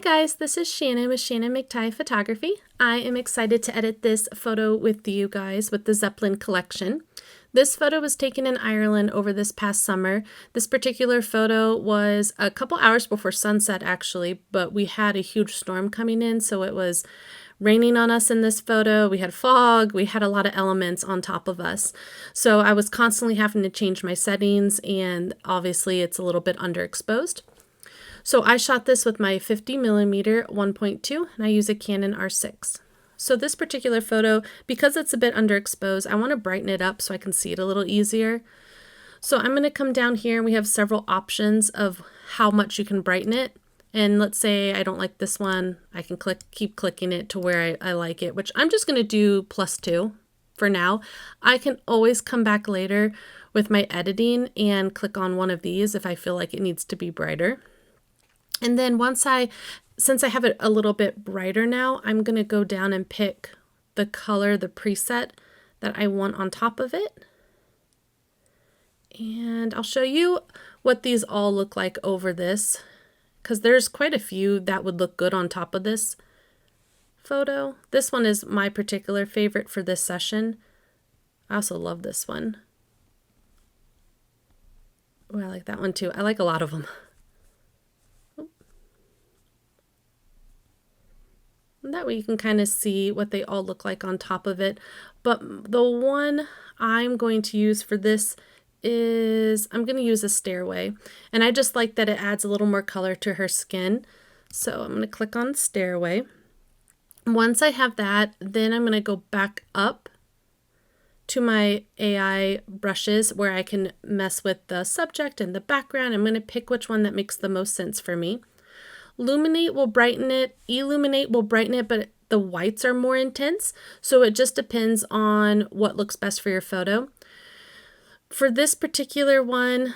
guys, this is Shannon with Shannon McTighe Photography. I am excited to edit this photo with you guys with the Zeppelin collection. This photo was taken in Ireland over this past summer. This particular photo was a couple hours before sunset actually, but we had a huge storm coming in, so it was raining on us in this photo. We had fog, we had a lot of elements on top of us. So I was constantly having to change my settings, and obviously it's a little bit underexposed. So I shot this with my 50mm 1.2 and I use a Canon R6. So this particular photo, because it's a bit underexposed, I want to brighten it up so I can see it a little easier. So I'm going to come down here and we have several options of how much you can brighten it. And let's say I don't like this one, I can keep clicking it to where I like it, which I'm just going to do +2 for now. I can always come back later with my editing and click on one of these if I feel like it needs to be brighter. And then since I have it a little bit brighter now, I'm going to go down and pick the color, the preset that I want on top of it. And I'll show you what these all look like over this, because there's quite a few that would look good on top of this photo. This one is my particular favorite for this session. I also love this one. Oh, I like that one too. I like a lot of them. That way you can kind of see what they all look like on top of it. But the one I'm going to use for this is, I'm going to use a stairway. And I just like that it adds a little more color to her skin. So I'm going to click on stairway. Once I have that, then I'm going to go back up to my AI brushes where I can mess with the subject and the background. I'm going to pick which one that makes the most sense for me. Luminate will brighten it, Illuminate will brighten it, but the whites are more intense. So it just depends on what looks best for your photo. For this particular one,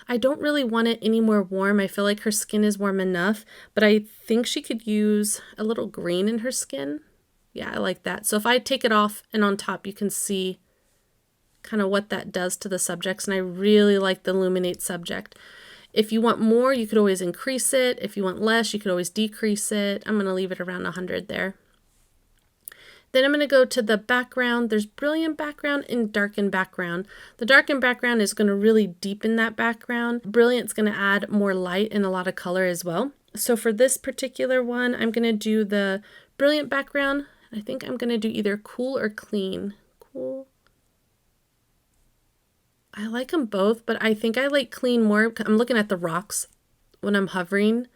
I don't really want it any more warm. I feel like her skin is warm enough, but I think she could use a little green in her skin. Yeah, I like that. So if I take it off and on top, you can see kind of what that does to the subjects. And I really like the Illuminate subject. If you want more, you could always increase it. If you want less, you could always decrease it. I'm going to leave it around 100 there. Then I'm going to go to the background. There's brilliant background and darken background. The darken background is going to really deepen that background. Brilliant's going to add more light and a lot of color as well. So for this particular one, I'm going to do the brilliant background. I think I'm going to do either cool or clean. Cool. I like them both, but I think I like clean more. I'm looking at the rocks when I'm hovering,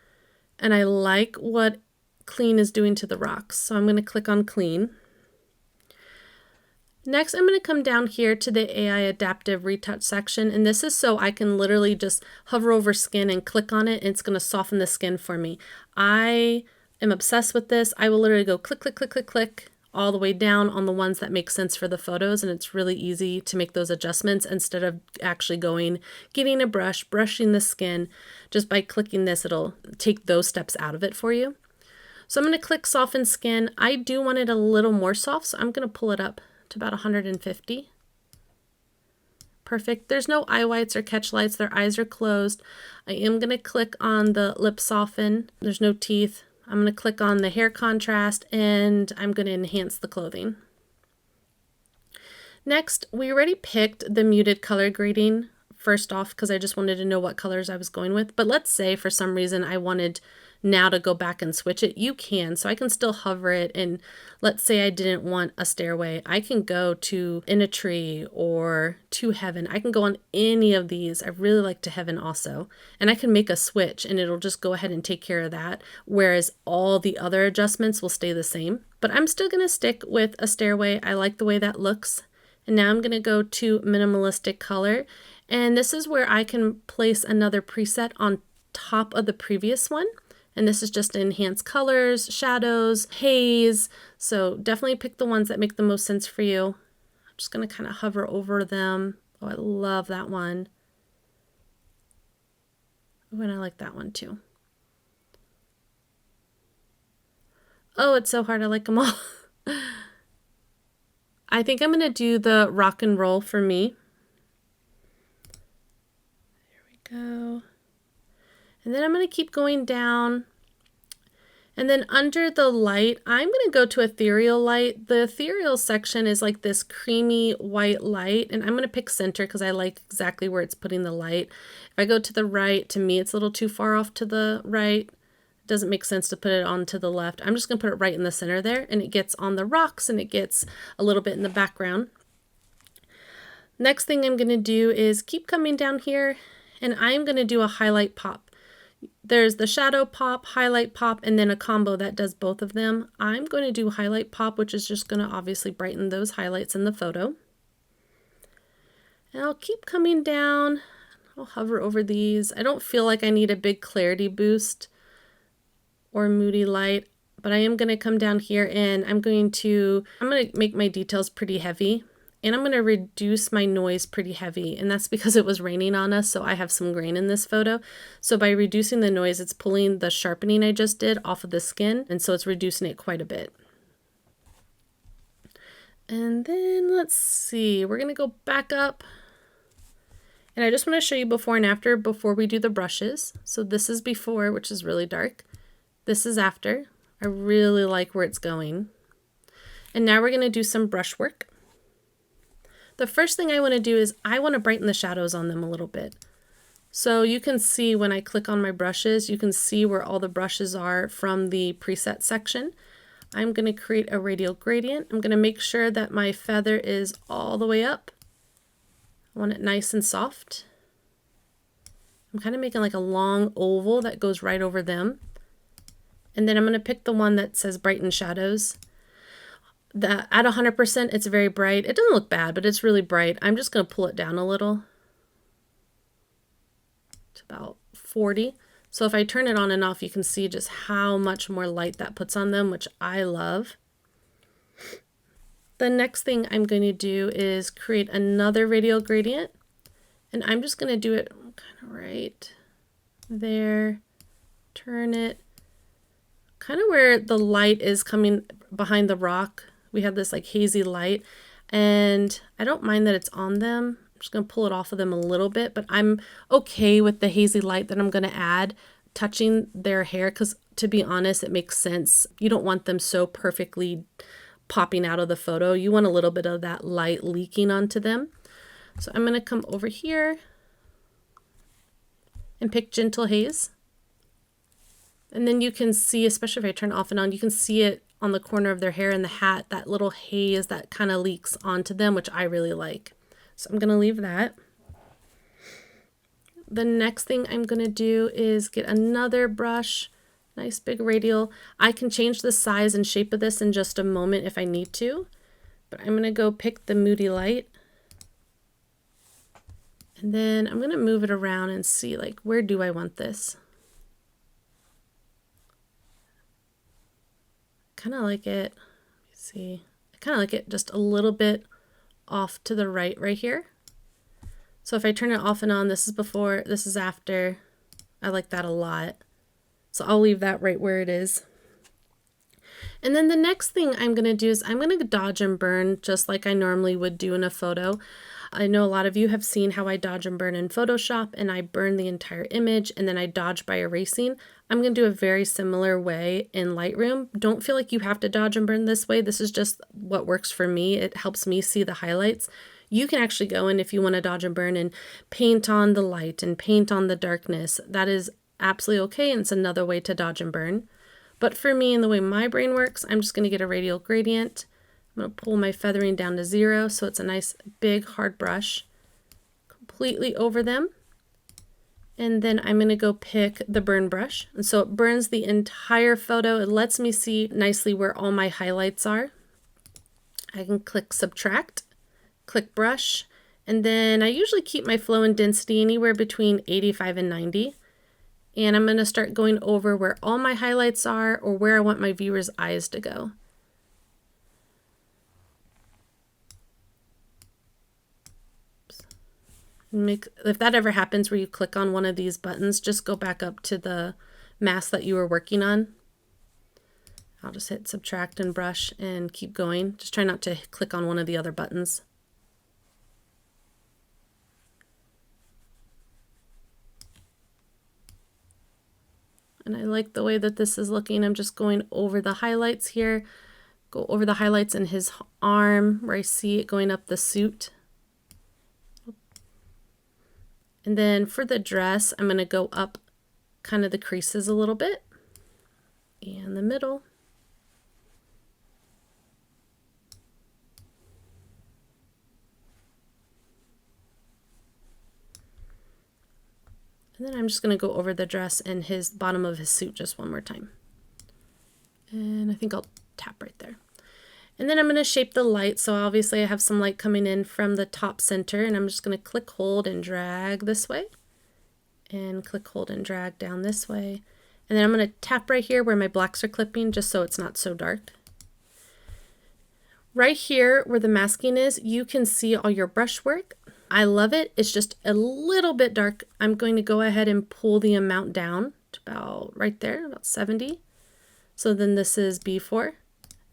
and I like what clean is doing to the rocks. So I'm going to click on clean. Next, I'm going to come down here to the AI adaptive retouch section, and this is so I can literally just hover over skin and click on it, and it's going to soften the skin for me. I am obsessed with this. I will literally go click, click, click, click, click, all the way down on the ones that make sense for the photos, and it's really easy to make those adjustments instead of actually getting a brush, brushing the skin. Just by clicking this, it'll take those steps out of it for you. So I'm going to click soften skin. I do want it a little more soft, so I'm going to pull it up to about 150. Perfect. There's no eye whites or catch lights. Their eyes are closed. I am going to click on the lip soften. There's no teeth. I'm going to click on the hair contrast, and I'm going to enhance the clothing. Next, we already picked the muted color grading first off because I just wanted to know what colors I was going with. But let's say for some reason I wanted now to go back and switch it. You can, so I can still hover it, and let's say I didn't want a stairway. I can go to In a Tree or To Heaven. I can go on any of these. I really like To Heaven also, and I can make a switch and it'll just go ahead and take care of that, whereas all the other adjustments will stay the same. But I'm still going to stick with a stairway. I like the way that looks. And now I'm going to go to minimalistic color, and this is where I can place another preset on top of the previous one. And this is just to enhance colors, shadows, haze. So definitely pick the ones that make the most sense for you. I'm just going to kind of hover over them. Oh, I love that one. Oh, and I like that one too. Oh, it's so hard. I like them all. I think I'm going to do the rock and roll for me. There we go. And then I'm going to keep going down And then under the light, I'm going to go to ethereal light. The ethereal section is like this creamy white light, and I'm going to pick center because I like exactly where it's putting the light. If I go to the right, to me it's a little too far off to the right. It doesn't make sense to put it on to the left. I'm just going to put it right in the center there, and it gets on the rocks and it gets a little bit in the background. Next thing I'm going to do is keep coming down here, and I'm going to do a highlight pop. There's the shadow pop, highlight pop, and then a combo that does both of them. I'm going to do highlight pop, which is just going to obviously brighten those highlights in the photo. And I'll keep coming down. I'll hover over these. I don't feel like I need a big clarity boost or moody light, but I am going to come down here and I'm going to make my details pretty heavy. And I'm going to reduce my noise pretty heavy, and that's because it was raining on us, so I have some grain in this photo. So by reducing the noise, it's pulling the sharpening I just did off of the skin, and so it's reducing it quite a bit. And then let's see, we're going to go back up, and I just want to show you before and after before we do the brushes. So this is before, which is really dark. This is after. I really like where it's going. And now we're going to do some brush work. The first thing I want to do is I want to brighten the shadows on them a little bit. So you can see when I click on my brushes, you can see where all the brushes are from the preset section. I'm going to create a radial gradient. I'm going to make sure that my feather is all the way up. I want it nice and soft. I'm kind of making like a long oval that goes right over them. And then I'm going to pick the one that says brighten shadows. At 100%, it's very bright. It doesn't look bad, but it's really bright. I'm just going to pull it down a little to about 40. So if I turn it on and off, you can see just how much more light that puts on them, which I love. The next thing I'm going to do is create another radial gradient, and I'm just going to do it kind of right there, turn it kind of where the light is coming behind the rock. We have this like hazy light, and I don't mind that it's on them. I'm just going to pull it off of them a little bit, but I'm okay with the hazy light that I'm going to add touching their hair because, to be honest, it makes sense. You don't want them so perfectly popping out of the photo. You want a little bit of that light leaking onto them. So I'm going to come over here and pick Gentle Haze. And then you can see, especially if I turn it off and on, you can see it on the corner of their hair and the hat, that little haze that kind of leaks onto them, which I really like. So I'm going to leave that. The next thing I'm going to do is get another brush, nice big radial. I can change the size and shape of this in just a moment if I need to, but I'm going to go pick the Moody Light. And then I'm going to move it around and see, like, where do I want this? Kind of like it, let me see, I kind of like it just a little bit off to the right here. So if I turn it off and on, this is before, this is after. I like that a lot. So I'll leave that right where it is. And then the next thing I'm going to do is I'm going to dodge and burn just like I normally would do in a photo. I know a lot of you have seen how I dodge and burn in Photoshop, and I burn the entire image and then I dodge by erasing. I'm going to do a very similar way in Lightroom. Don't feel like you have to dodge and burn this way. This is just what works for me. It helps me see the highlights. You can actually go in if you want to dodge and burn and paint on the light and paint on the darkness. That is absolutely okay, and it's another way to dodge and burn. But for me and the way my brain works, I'm just going to get a radial gradient. I'm going to pull my feathering down to 0 so it's a nice big hard brush completely over them. And then I'm going to go pick the burn brush. And so it burns the entire photo. It lets me see nicely where all my highlights are. I can click subtract, click brush, and then I usually keep my flow and density anywhere between 85 and 90. And I'm going to start going over where all my highlights are or where I want my viewer's eyes to go. If that ever happens where you click on one of these buttons, just go back up to the mask that you were working on. I'll just hit subtract and brush and keep going. Just try not to click on one of the other buttons. And I like the way that this is looking. I'm just going over the highlights here. Go over the highlights in his arm where I see it going up the suit. And then for the dress, I'm going to go up kind of the creases a little bit and the middle. And then I'm just going to go over the dress and his bottom of his suit just one more time. And I think I'll tap right there. And then I'm going to shape the light. So obviously I have some light coming in from the top center, and I'm just going to click, hold, and drag this way. And click, hold, and drag down this way. And then I'm going to tap right here where my blacks are clipping, just so it's not so dark. Right here where the masking is, you can see all your brushwork. I love it. It's just a little bit dark. I'm going to go ahead and pull the amount down to about right there, about 70. So then this is before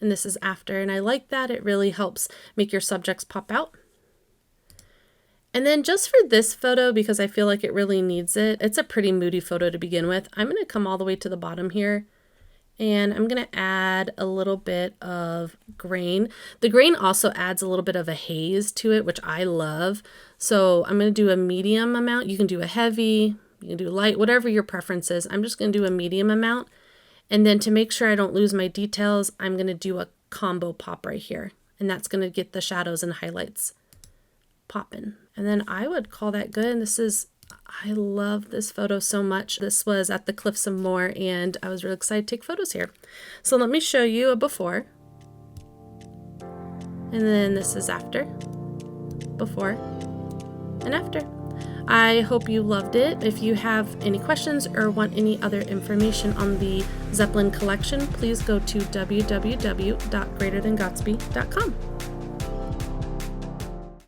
and this is after. And I like that. It really helps make your subjects pop out. And then just for this photo, because I feel like it really needs it, it's a pretty moody photo to begin with. I'm going to come all the way to the bottom here. And I'm going to add a little bit of grain. The grain also adds a little bit of a haze to it, which I love. So I'm going to do a medium amount. You can do a heavy, you can do light, whatever your preference is. I'm just going to do a medium amount. And then to make sure I don't lose my details, I'm going to do a combo pop right here. And that's going to get the shadows and highlights popping. And then I would call that good. I love this photo so much. This was at the Cliffs of Moher, and I was really excited to take photos here. So let me show you a before. And then this is after, before, and after. I hope you loved it. If you have any questions or want any other information on the Zeppelin collection, please go to www.greaterthangotsby.com.